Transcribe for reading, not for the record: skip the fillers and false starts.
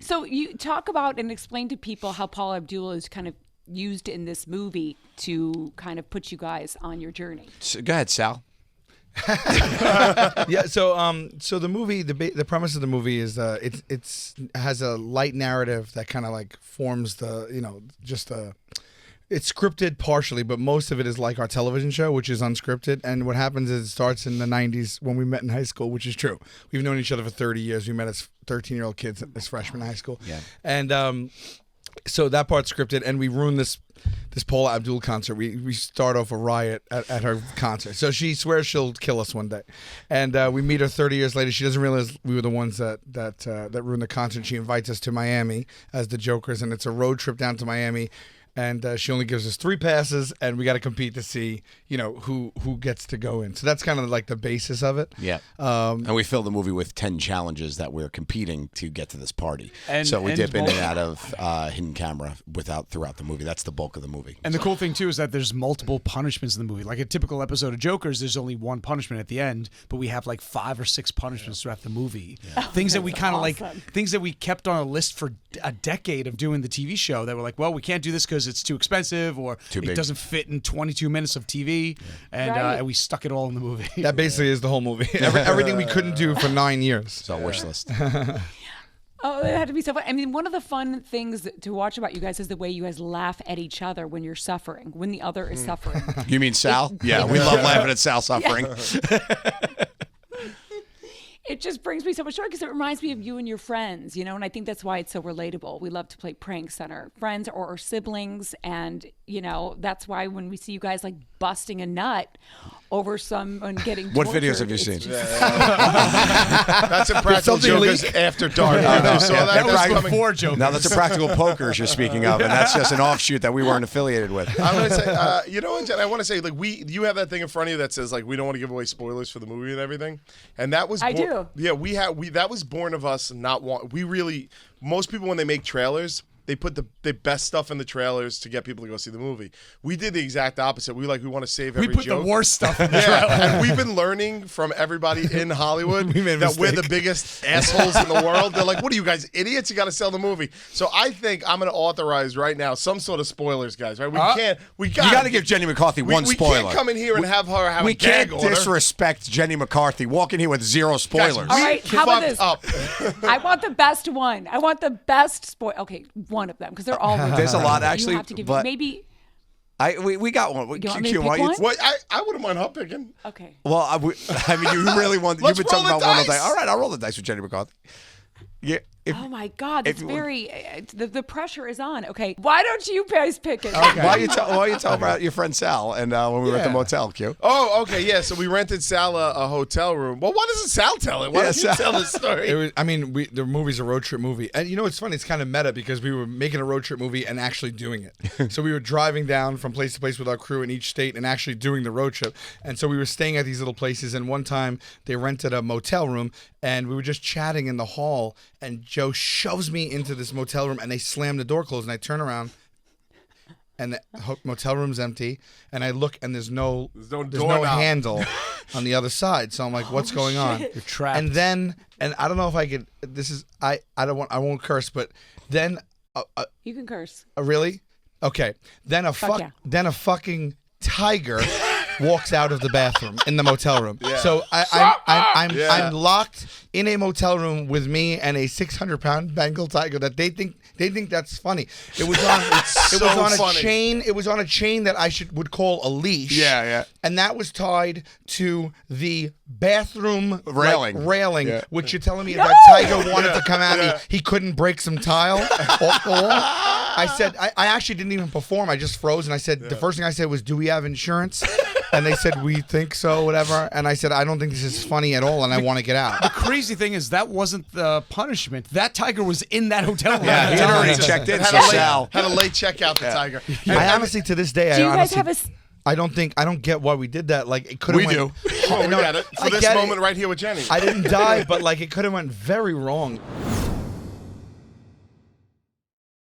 So you talk about and explain to people how Paula Abdul is kind of used in this movie to kind of put you guys on your journey. So, go ahead, Sal. Yeah. So the movie, the premise of the movie is it's has a light narrative that kind of like forms it's scripted partially, but most of it is like our television show, which is unscripted. And what happens is it starts in the 90s when we met in high school, which is true. We've known each other for 30 years. We met as 13-year-old kids as freshmen in high school. Yeah. And so that part's scripted, and we ruined this Paula Abdul concert. We start off a riot at her concert. So she swears she'll kill us one day. And we meet her 30 years later. She doesn't realize we were the ones that ruined the concert. She invites us to Miami as the Jokers, and it's a road trip down to Miami. And she only gives us 3 passes, and we got to compete to see, who gets to go in. So that's kind of like the basis of it. Yeah. And we fill the movie with 10 challenges that we're competing to get to this party. So we dip in and out of hidden camera throughout the movie. That's the bulk of the movie. And the cool thing, too, is that there's multiple punishments in the movie. Like a typical episode of Jokers, there's only one punishment at the end, but we have like 5 or 6 punishments throughout the movie. Yeah. Things that we kind of things that we kept on a list for a decade of doing the TV show that were like, well, we can't do this because it's too expensive or it doesn't fit in 22 minutes of TV, and we stuck it all in the movie. That basically is the whole movie. Everything we couldn't do for 9 years. It's our wish list. Oh, it had to be so fun. I mean, one of the fun things to watch about you guys is the way you guys laugh at each other when you're suffering, when the other is suffering. You mean Sal? Yeah, we love laughing at Sal suffering. It just brings me so much joy because it reminds me of you and your friends, and I think that's why it's so relatable. We love to play pranks on our friends or our siblings, and, that's why when we see you guys like busting a nut over someone getting What tortured, videos have you seen? That's Impractical Jokers after dark. That was before Jokers. Now that's Impractical Pokers you're speaking of, and that's just an offshoot that we weren't affiliated with. I'm going to say, you know what, Jen? I want to say, like, you have that thing in front of you that says, like, we don't want to give away spoilers for the movie and everything. And that was... I do. Yeah, that was born of us not want... Most people, when they make trailers... They put the best stuff in the trailers to get people to go see the movie. We did the exact opposite. We want to save every joke. We put the worst stuff in the trailer. And we've been learning from everybody in Hollywood that we're the biggest assholes in the world. They're like, what are you guys, idiots? You got to sell the movie. So I think I'm going to authorize right now some sort of spoilers, guys. Right? You got to give Jenny McCarthy one spoiler. We can't come in here and have her have a gag order. We can't disrespect Jenny McCarthy. Walk in here with 0 spoilers. All right, how about this? I want the best one. I want the best spoiler. Okay, one of them, because they're all There's a lot, actually. You have to give but maybe. We got one. You want me to pick one? Well, I wouldn't mind her picking. Okay. Well, I mean, you really want. You've been talking about one of the. All right, I'll roll the dice with Jenny McCarthy. Yeah. Oh my God, it's very. The pressure is on. Okay, why don't you guys pick it? Okay. Why you tell about your friend Sal and when we were at the motel, Q? Oh, okay, yeah. So we rented Sal a hotel room. Well, why doesn't Sal tell it? Why don't you tell the story? The movie's a road trip movie, and it's funny. It's kind of meta because we were making a road trip movie and actually doing it. So we were driving down from place to place with our crew in each state and actually doing the road trip. And so we were staying at these little places. And one time they rented a motel room, and we were just chatting in the hall, and Joe shoves me into this motel room, and they slam the door closed, and I turn around, and the motel room's empty, and I look, and there's no handle on the other side. So I'm like, what's going on? You're trapped. And I don't know if I could. I won't curse, but then you can curse. Really? Okay. Then a fucking tiger walks out of the bathroom in the motel room. Yeah. So I'm locked in a motel room with me and a 600-pound Bengal tiger that they think that's funny. It was on a chain. It was on a chain that I would call a leash. Yeah. And that was tied to the bathroom railing, which you're telling me if that tiger wanted to come at me, he couldn't break some tile off the wall. I said, I actually didn't even perform. I just froze, and I said, the first thing I said was, do we have insurance? And they said, we think so, whatever. And I said, I don't think this is funny at all, and I want to get out. The crazy thing is that wasn't the punishment. That tiger was in that hotel room. Yeah, he had already checked in. Had a late checkout, the tiger. I honestly, to this day, do you guys have a... I don't get why we did that. Like, it could have We do. We got it. For this moment right here with Jenny. I didn't die, but like it could have went very wrong.